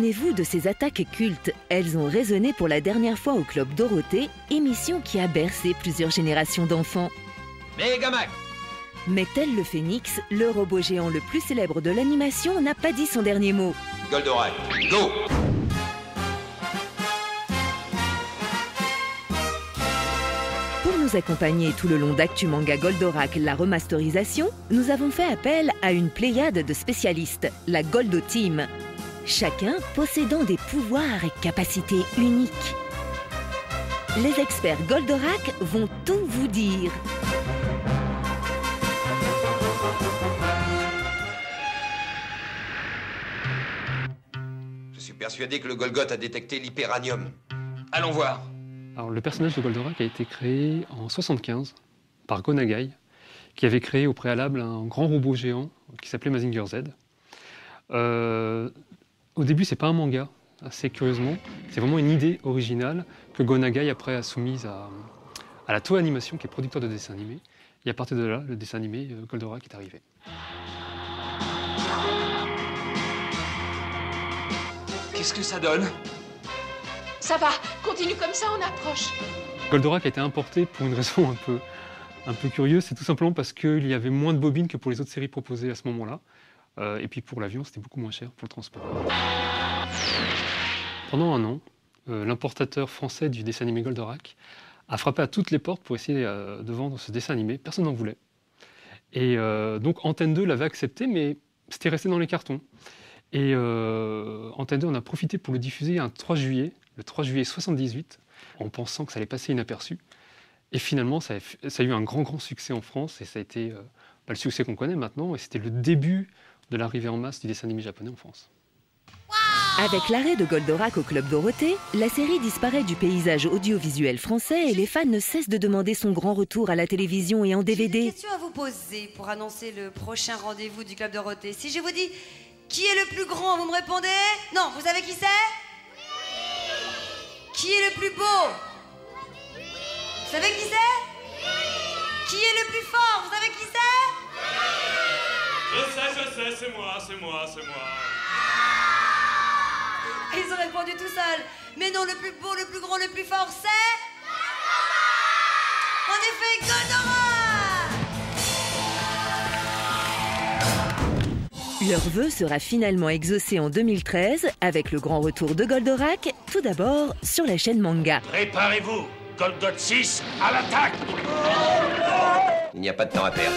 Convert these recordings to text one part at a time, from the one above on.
Souvenez-vous de ces attaques cultes. Elles ont résonné pour la dernière fois au Club Dorothée, émission qui a bercé plusieurs générations d'enfants. Megamax. Mais tel le Phénix, le robot géant le plus célèbre de l'animation n'a pas dit son dernier mot. Goldorak, go! Pour nous accompagner tout le long d'Actu Manga Goldorak, la remasterisation, nous avons fait appel à une pléiade de spécialistes, la Goldo Team. Chacun possédant des pouvoirs et capacités uniques. Les experts Goldorak vont tout vous dire. Je suis persuadé que le Golgoth a détecté l'hyperanium. Allons voir. Alors, le personnage de Goldorak a été créé en 1975 par Go Nagai, qui avait créé au préalable un grand robot géant qui s'appelait Mazinger Z. Au début, c'est pas un manga, assez curieusement. C'est vraiment une idée originale que Go Nagai après a soumise à la Toei Animation, qui est producteur de dessins animés. Et à partir de là, le dessin animé Goldorak est arrivé. Qu'est-ce que ça donne? Ça va, continue comme ça, on approche. Goldorak a été importé pour une raison un peu curieuse. C'est tout simplement parce qu'il y avait moins de bobines que pour les autres séries proposées à ce moment-là. Et puis pour l'avion, c'était beaucoup moins cher pour le transport. Pendant un an, l'importateur français du dessin animé Goldorak a frappé à toutes les portes pour essayer de vendre ce dessin animé. Personne n'en voulait. Et donc Antenne 2 l'avait accepté, mais c'était resté dans les cartons. Et Antenne 2 en a profité pour le diffuser le 3 juillet 1978, en pensant que ça allait passer inaperçu. Et finalement, ça a eu un grand succès en France, et ça a été le succès qu'on connaît maintenant, et c'était le début de l'arrivée en masse du dessin animé japonais en France. Avec l'arrêt de Goldorak au Club Dorothée, la série disparaît du paysage audiovisuel français et les fans ne cessent de demander son grand retour à la télévision et en DVD. J'ai une question à vous poser pour annoncer le prochain rendez-vous du Club Dorothée. Si je vous dis qui est le plus grand, vous me répondez? Non, vous savez qui c'est? Qui est le plus beau? Vous savez qui c'est? Qui est le plus fort? Vous savez qui c'est? Je sais, c'est moi. Ils ont répondu tout seuls. Mais non, le plus beau, le plus grand, le plus fort, c'est... En effet, Goldorak! Leur vœu sera finalement exaucé en 2013 avec le grand retour de Goldorak, tout d'abord sur la chaîne Manga. Préparez-vous, Golgoth 6, à l'attaque! Il n'y a pas de temps à perdre.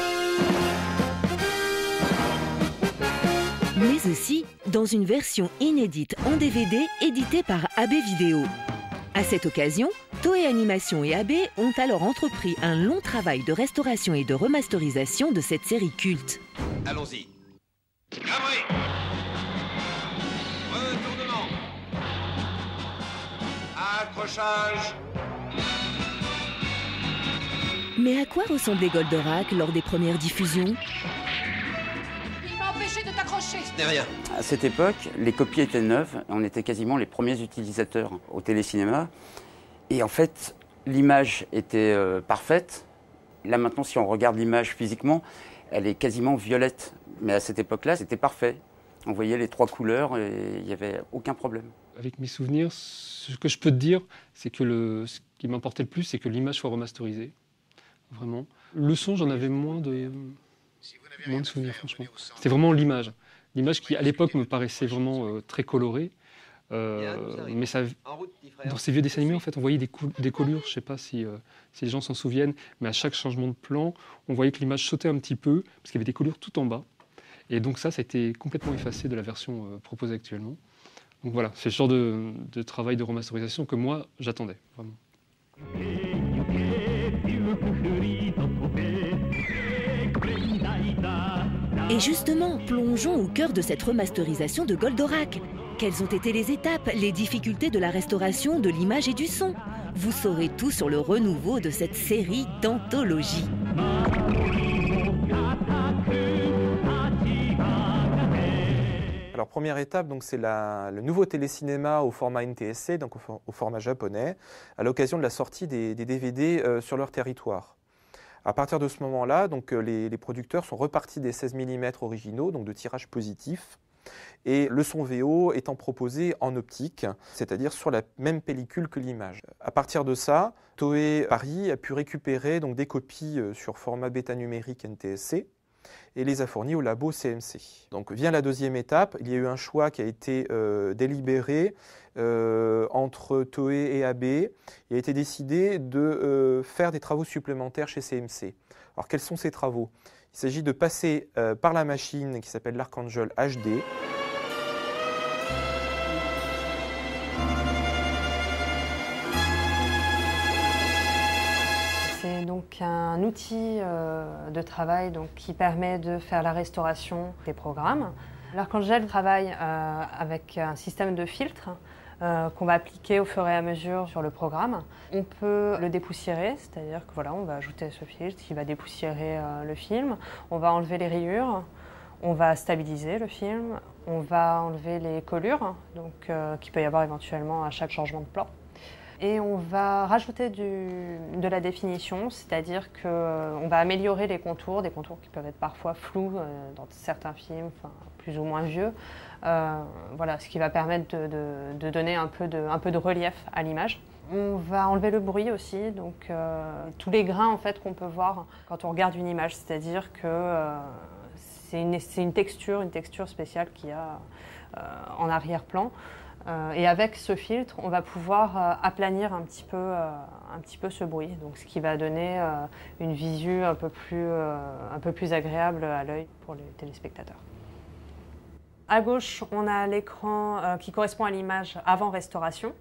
Mais aussi dans une version inédite en DVD éditée par AB Vidéo. À cette occasion, Toei Animation et AB ont alors entrepris un long travail de restauration et de remasterisation de cette série culte. Allons-y. Abri. Retournement. Accrochage. Mais à quoi ressemblait Goldorak lors des premières diffusions ? Il m'a empêché de t'accrocher. Ce n'est rien. À cette époque, les copies étaient neuves. On était quasiment les premiers utilisateurs au télécinéma. Et en fait, l'image était parfaite. Là maintenant, si on regarde l'image physiquement, elle est quasiment violette. Mais à cette époque-là, c'était parfait. On voyait les trois couleurs et il n'y avait aucun problème. Avec mes souvenirs, ce que je peux te dire, c'est que ce qui m'importait le plus, c'est que l'image soit remasterisée. Vraiment. Le son, j'en avais moins de souvenirs, franchement. C'était vraiment l'image. L'image qui, à l'époque, me paraissait vraiment très colorée. Mais ça, dans ces vieux dessins animés, en fait, on voyait des colures. Je ne sais pas si les gens s'en souviennent, mais à chaque changement de plan, on voyait que l'image sautait un petit peu, parce qu'il y avait des colures tout en bas. Et donc ça a été complètement effacé de la version proposée actuellement. Donc voilà, c'est le genre de travail de remasterisation que moi, j'attendais, vraiment. Et justement, plongeons au cœur de cette remasterisation de Goldorak. Quelles ont été les étapes, les difficultés de la restauration de l'image et du son? Vous saurez tout sur le renouveau de cette série d'anthologie. Alors première étape, c'est le nouveau télécinéma au format NTSC, donc au format japonais, à l'occasion de la sortie des DVD sur leur territoire. À partir de ce moment-là, les producteurs sont repartis des 16 mm originaux, donc de tirage positif, Et le son VO étant proposé en optique, c'est-à-dire sur la même pellicule que l'image. À partir de ça, Toei Paris a pu récupérer donc, des copies sur format bêta numérique NTSC et les a fournies au labo CMC. Donc vient la deuxième étape, il y a eu un choix qui a été délibéré entre Toei et AB. Il a été décidé de faire des travaux supplémentaires chez CMC. Alors quels sont ces travaux? Il s'agit de passer par la machine qui s'appelle l'Archangel HD. C'est donc un outil de travail qui permet de faire la restauration des programmes. L'Archangel travaille avec un système de filtres qu'on va appliquer au fur et à mesure sur le programme. On peut le dépoussiérer, c'est-à-dire que voilà, on va ajouter ce filtre qui va dépoussiérer le film. On va enlever les rayures, on va stabiliser le film, on va enlever les collures, qu'il peut y avoir éventuellement à chaque changement de plan. Et on va rajouter de la définition, c'est-à-dire qu'on va améliorer les contours, des contours qui peuvent être parfois flous dans certains films, plus ou moins vieux. Voilà, ce qui va permettre de donner un peu de relief à l'image. On va enlever le bruit aussi, donc tous les grains en fait, qu'on peut voir quand on regarde une image, c'est-à-dire que c'est une texture spéciale qu'il y a en arrière-plan. Et avec ce filtre, on va pouvoir aplanir un petit peu ce bruit, donc ce qui va donner une visu un peu plus agréable à l'œil pour les téléspectateurs. À gauche, on a l'écran qui correspond à l'image avant restauration.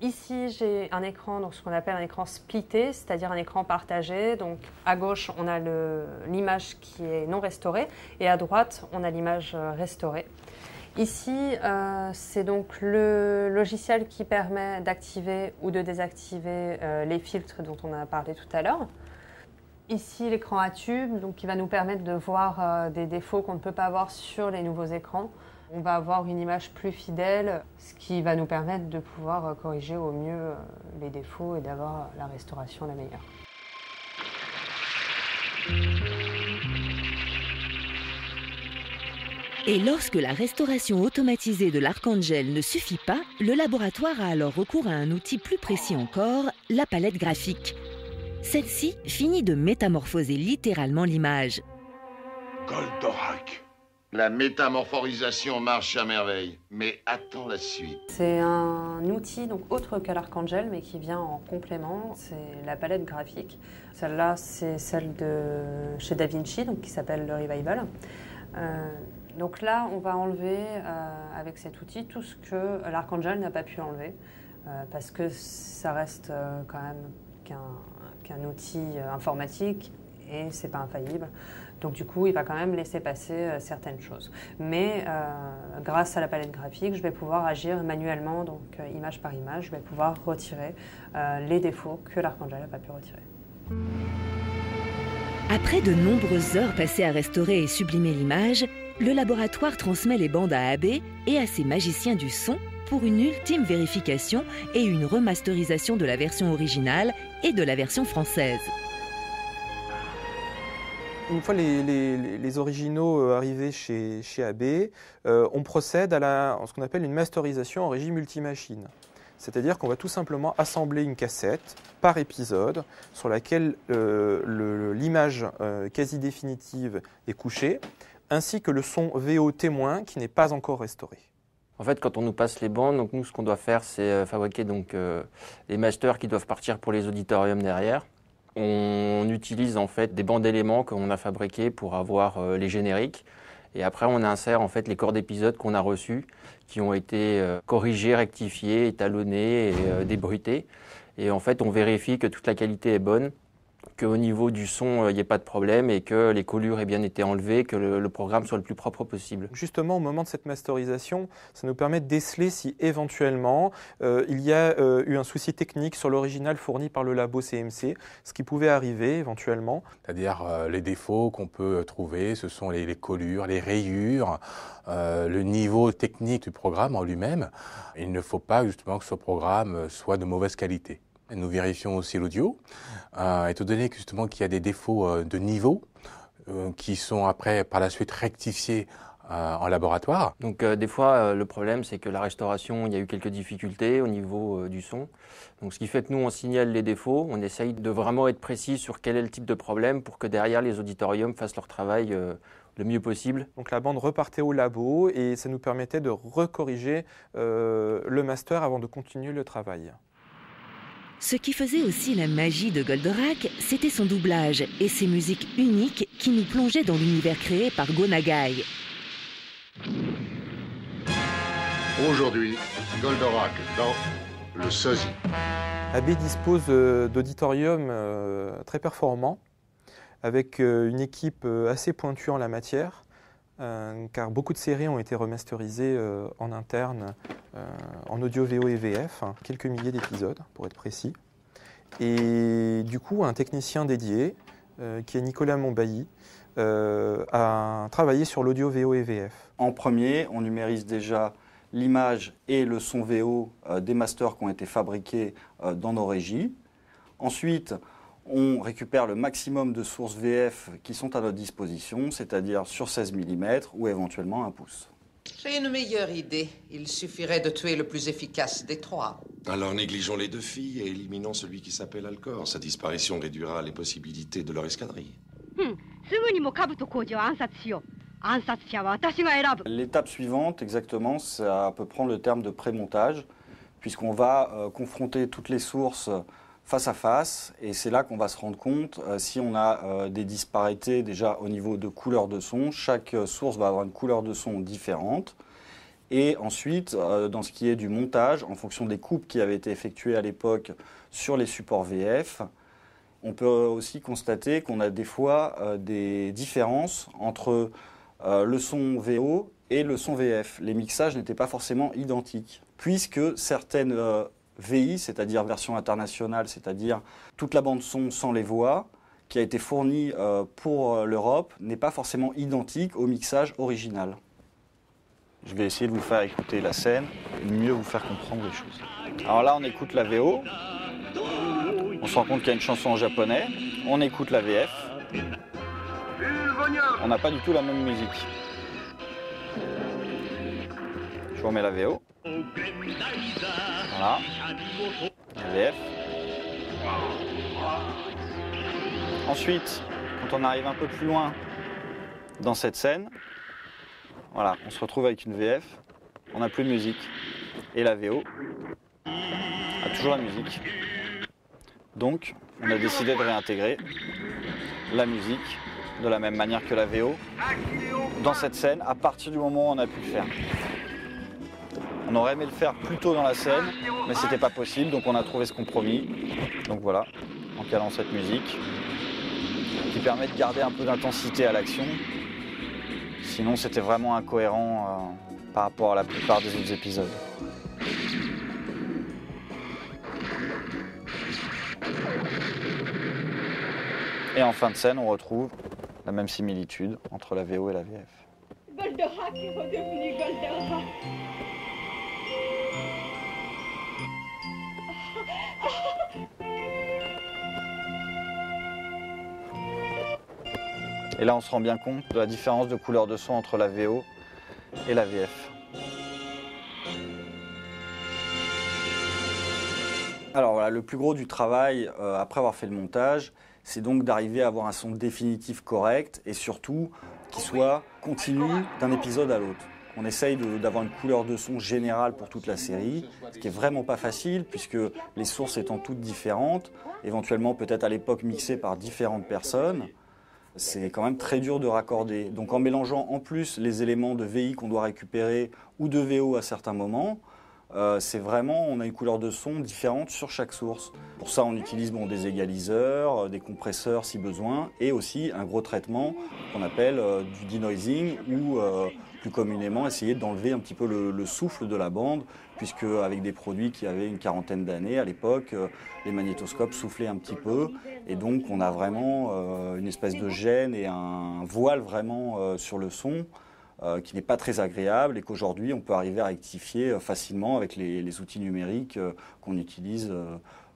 Ici, j'ai un écran, donc ce qu'on appelle un écran splitté, c'est-à-dire un écran partagé. Donc à gauche, on a l'image qui est non restaurée et à droite, on a l'image restaurée. Ici, c'est donc le logiciel qui permet d'activer ou de désactiver les filtres dont on a parlé tout à l'heure. Ici, l'écran à tube, donc, qui va nous permettre de voir des défauts qu'on ne peut pas avoir sur les nouveaux écrans. On va avoir une image plus fidèle, ce qui va nous permettre de pouvoir corriger au mieux les défauts et d'avoir la restauration la meilleure. Et lorsque la restauration automatisée de l'Archangel ne suffit pas, le laboratoire a alors recours à un outil plus précis encore, la palette graphique. Celle-ci finit de métamorphoser littéralement l'image. Goldorak. La métamorphorisation marche à merveille, mais attends la suite. C'est un outil donc autre que l'Archangel, mais qui vient en complément. C'est la palette graphique. Celle-là, c'est celle de chez DaVinci, donc qui s'appelle le Revival. Donc là, on va enlever avec cet outil tout ce que l'Archangel n'a pas pu enlever, parce que ça reste quand même qu'un outil informatique et c'est pas infaillible. Donc du coup, il va quand même laisser passer certaines choses. Mais grâce à la palette graphique, je vais pouvoir agir manuellement, donc image par image, je vais pouvoir retirer les défauts que l'Archangel n'a pas pu retirer. Après de nombreuses heures passées à restaurer et sublimer l'image, le laboratoire transmet les bandes à AB et à ses magiciens du son pour une ultime vérification et une remasterisation de la version originale et de la version française. Une fois les originaux arrivés chez AB, on procède à ce qu'on appelle une masterisation en régime multimachine. C'est-à-dire qu'on va tout simplement assembler une cassette par épisode sur laquelle l'image quasi définitive est couchée, ainsi que le son VO témoin qui n'est pas encore restauré. En fait, quand on nous passe les bandes, donc nous, ce qu'on doit faire, c'est fabriquer les masters qui doivent partir pour les auditoriums derrière. On utilise en fait des bandes d'éléments qu'on a fabriqués pour avoir les génériques. Et après, on insère en fait les corps d'épisodes qu'on a reçus, qui ont été corrigés, rectifiés, étalonnés et débruités. Et en fait, on vérifie que toute la qualité est bonne, qu'au niveau du son, il n'y ait pas de problème et que les collures aient bien été enlevées, que le programme soit le plus propre possible. Justement, au moment de cette masterisation, ça nous permet de déceler si éventuellement il y a eu un souci technique sur l'original fourni par le labo CMC, ce qui pouvait arriver éventuellement. C'est-à-dire les défauts qu'on peut trouver, ce sont les collures, les rayures, le niveau technique du programme en lui-même. Il ne faut pas justement que ce programme soit de mauvaise qualité. Nous vérifions aussi l'audio, étant donné justement qu'il y a des défauts de niveau qui sont après par la suite rectifiés en laboratoire. Donc des fois, le problème, c'est que la restauration, il y a eu quelques difficultés au niveau du son. Donc ce qui fait que nous, on signale les défauts, on essaye de vraiment être précis sur quel est le type de problème pour que derrière, les auditoriums fassent leur travail le mieux possible. Donc la bande repartait au labo et ça nous permettait de recorriger le master avant de continuer le travail. Ce qui faisait aussi la magie de Goldorak, c'était son doublage et ses musiques uniques qui nous plongeaient dans l'univers créé par Go Nagai. Aujourd'hui, Goldorak dans le sosie. AB dispose d'auditoriums très performants, avec une équipe assez pointue en la matière, car beaucoup de séries ont été remasterisées en interne, en audio VO et VF, quelques milliers d'épisodes pour être précis. Et du coup, un technicien dédié, qui est Nicolas Montbailly, a travaillé sur l'audio VO et VF. En premier, on numérise déjà l'image et le son VO des masters qui ont été fabriqués dans nos régies. Ensuite, on récupère le maximum de sources VF qui sont à notre disposition, c'est-à-dire sur 16 mm ou éventuellement 1 pouce. J'ai une meilleure idée. Il suffirait de tuer le plus efficace des trois. Alors négligeons les 2 filles et éliminons celui qui s'appelle Alcor. Sa disparition réduira les possibilités de leur escadrille. L'étape suivante, exactement, ça peut prendre le terme de pré-montage, puisqu'on va confronter toutes les sources face à face, et c'est là qu'on va se rendre compte si on a des disparités déjà au niveau de couleur de son. Chaque source va avoir une couleur de son différente. Et ensuite, dans ce qui est du montage, en fonction des coupes qui avaient été effectuées à l'époque sur les supports VF, on peut aussi constater qu'on a des fois des différences entre le son VO et le son VF. Les mixages n'étaient pas forcément identiques, puisque certaines VI, c'est-à-dire version internationale, c'est-à-dire toute la bande son sans les voix, qui a été fournie pour l'Europe, n'est pas forcément identique au mixage original. Je vais essayer de vous faire écouter la scène et de mieux vous faire comprendre les choses. Alors là, on écoute la VO. On se rend compte qu'il y a une chanson en japonais. On écoute la VF. On n'a pas du tout la même musique. Je vous remets la VO. Voilà. La VF. Ensuite, quand on arrive un peu plus loin dans cette scène, voilà, on se retrouve avec une VF, on n'a plus de musique. Et la VO a toujours la musique. Donc, on a décidé de réintégrer la musique de la même manière que la VO dans cette scène à partir du moment où on a pu le faire. On aurait aimé le faire plus tôt dans la scène, mais c'était pas possible, donc on a trouvé ce compromis. Donc voilà, en calant cette musique, qui permet de garder un peu d'intensité à l'action. Sinon, c'était vraiment incohérent par rapport à la plupart des autres épisodes. Et en fin de scène, on retrouve la même similitude entre la VO et la VF. Goldorak est redevenu Goldorak. Et là, on se rend bien compte de la différence de couleur de son entre la VO et la VF. Alors voilà, le plus gros du travail, après avoir fait le montage, c'est donc d'arriver à avoir un son définitif correct et surtout qui soit continu d'un épisode à l'autre. On essaye d'avoir une couleur de son générale pour toute la série, ce qui est vraiment pas facile puisque les sources étant toutes différentes, éventuellement peut-être à l'époque mixées par différentes personnes. C'est quand même très dur de raccorder. Donc en mélangeant en plus les éléments de VI qu'on doit récupérer ou de VO à certains moments, c'est vraiment, on a une couleur de son différente sur chaque source. Pour ça, on utilise des égaliseurs, des compresseurs si besoin, et aussi un gros traitement qu'on appelle du denoising ou plus communément essayer d'enlever un petit peu le souffle de la bande, puisque avec des produits qui avaient une quarantaine d'années à l'époque, les magnétoscopes soufflaient un petit peu, et donc on a vraiment une espèce de gêne et un voile vraiment sur le son qui n'est pas très agréable et qu'aujourd'hui on peut arriver à rectifier facilement avec les outils numériques qu'on utilise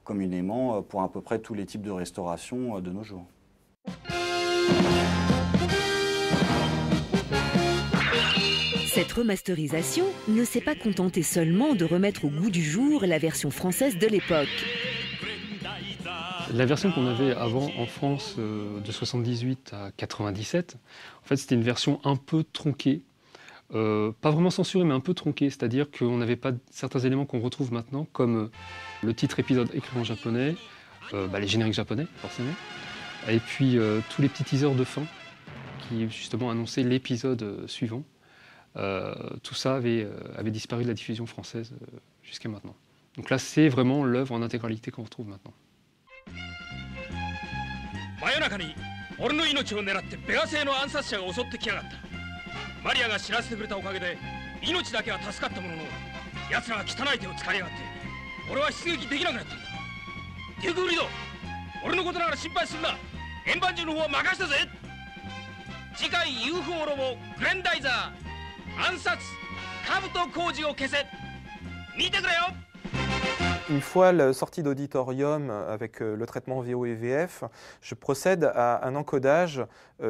communément pour à peu près tous les types de restauration de nos jours. Cette remasterisation ne s'est pas contentée seulement de remettre au goût du jour la version française de l'époque. La version qu'on avait avant en France de 78 à 97, en fait, c'était une version un peu tronquée. Pas vraiment censurée, mais un peu tronquée. C'est-à-dire qu'on n'avait pas certains éléments qu'on retrouve maintenant, comme le titre épisode écrit en japonais, les génériques japonais, forcément, et puis tous les petits teasers de fin qui, justement, annonçaient l'épisode suivant. Tout ça avait disparu de la diffusion française jusqu'à maintenant. Donc là, c'est vraiment l'œuvre en intégralité qu'on retrouve maintenant. 真夜中に俺の命を狙ってベガ製の暗殺者が襲ってきやがった。マリアが知らせてくれたおかげで命だけは助かったものの、奴らが汚い手を使いやがって俺は出撃できなくなったんだ。デューク・フリード、俺のことなら心配するな。円盤銃の方は任したぜ。次回 UFO ロボグレンダイザー暗殺兜浩二を消せ。見てくれよ。 Une fois la sortie d'Auditorium avec le traitement VO et VF, je procède à un encodage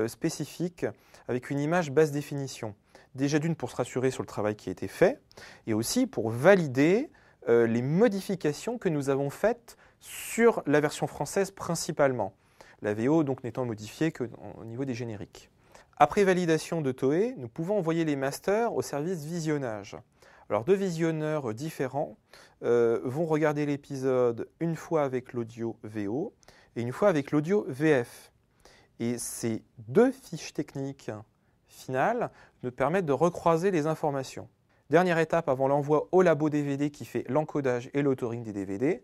spécifique avec une image basse définition. Déjà d'une pour se rassurer sur le travail qui a été fait et aussi pour valider les modifications que nous avons faites sur la version française principalement. La VO donc n'étant modifiée qu'au niveau des génériques. Après validation de Toei, nous pouvons envoyer les masters au service visionnage. Alors, deux visionneurs différents vont regarder l'épisode une fois avec l'audio VO et une fois avec l'audio VF. Et ces deux fiches techniques finales nous permettent de recroiser les informations. Dernière étape avant l'envoi au labo DVD qui fait l'encodage et l'authoring des DVD,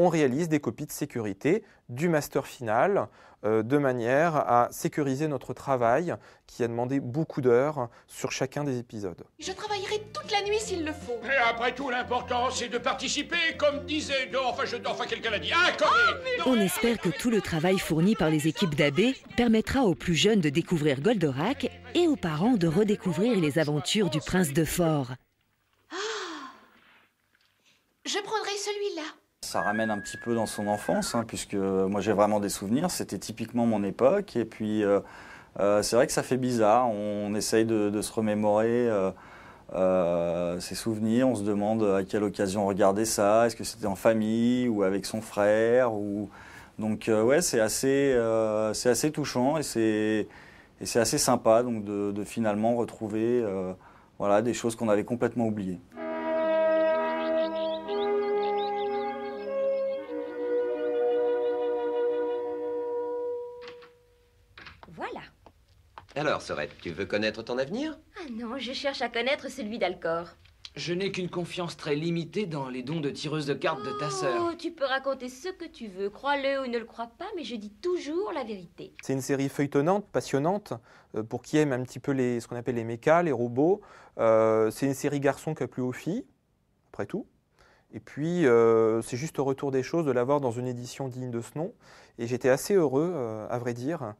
on réalise des copies de sécurité du master final de manière à sécuriser notre travail qui a demandé beaucoup d'heures sur chacun des épisodes. Je travaillerai toute la nuit s'il le faut. Et après tout, l'important, c'est de participer, comme disait, quelqu'un l'a dit, On espère que tout le travail fourni par les équipes d'AB permettra aux plus jeunes de découvrir Goldorak et aux parents de redécouvrir les aventures du prince de Fort. Je prendrai celui-là. Ça ramène un petit peu dans son enfance, hein, puisque moi j'ai vraiment des souvenirs, c'était typiquement mon époque, et puis c'est vrai que ça fait bizarre, on essaye de se remémorer ses souvenirs, on se demande à quelle occasion regarder ça, est-ce que c'était en famille ou avec son frère, ou... donc ouais, c'est assez touchant et c'est assez sympa donc de finalement retrouver voilà, des choses qu'on avait complètement oubliées. Voilà. Alors, Sorette, tu veux connaître ton avenir? Ah non, je cherche à connaître celui d'Alcor. Je n'ai qu'une confiance très limitée dans les dons de tireuse de cartes de ta sœur. Oh, tu peux raconter ce que tu veux, crois-le ou ne le crois pas, mais je dis toujours la vérité. C'est une série feuilletonnante, passionnante, pour qui aime un petit peu ce qu'on appelle les mechas, les robots. C'est une série garçon qui a plu aux filles, après tout. Et puis, c'est juste au retour des choses de l'avoir dans une édition digne de ce nom. Et j'étais assez heureux, à vrai dire.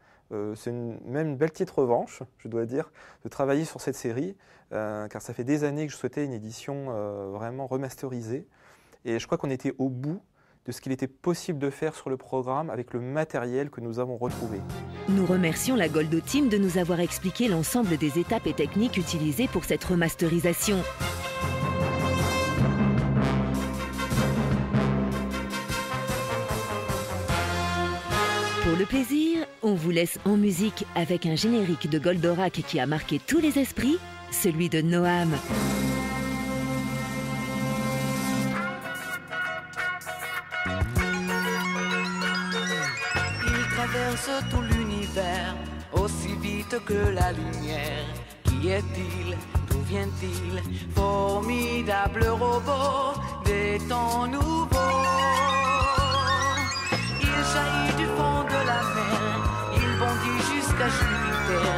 C'est même une belle petite revanche, je dois dire, de travailler sur cette série, car ça fait des années que je souhaitais une édition vraiment remasterisée. Et je crois qu'on était au bout de ce qu'il était possible de faire sur le programme avec le matériel que nous avons retrouvé. Nous remercions la Goldo Team de nous avoir expliqué l'ensemble des étapes et techniques utilisées pour cette remasterisation. Pour le plaisir, on vous laisse en musique avec un générique de Goldorak qui a marqué tous les esprits, celui de Noam. Il traverse tout l'univers aussi vite que la lumière. Qui est-il? D'où vient-il? Formidable robot des temps nouveaux. Il jaillit du fond de la mer, il bondit jusqu'à Jupiter.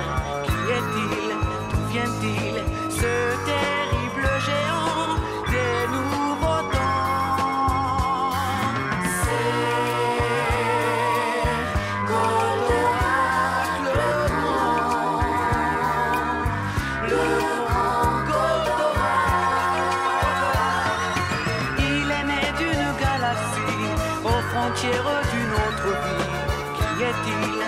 Qui est-il? D'où vient-il? Ce terrible géant des nouveaux temps. C'est Goldorak le grand Goldorak. Il est né d'une galaxie aux frontières d'une autre vie. Qui est-il?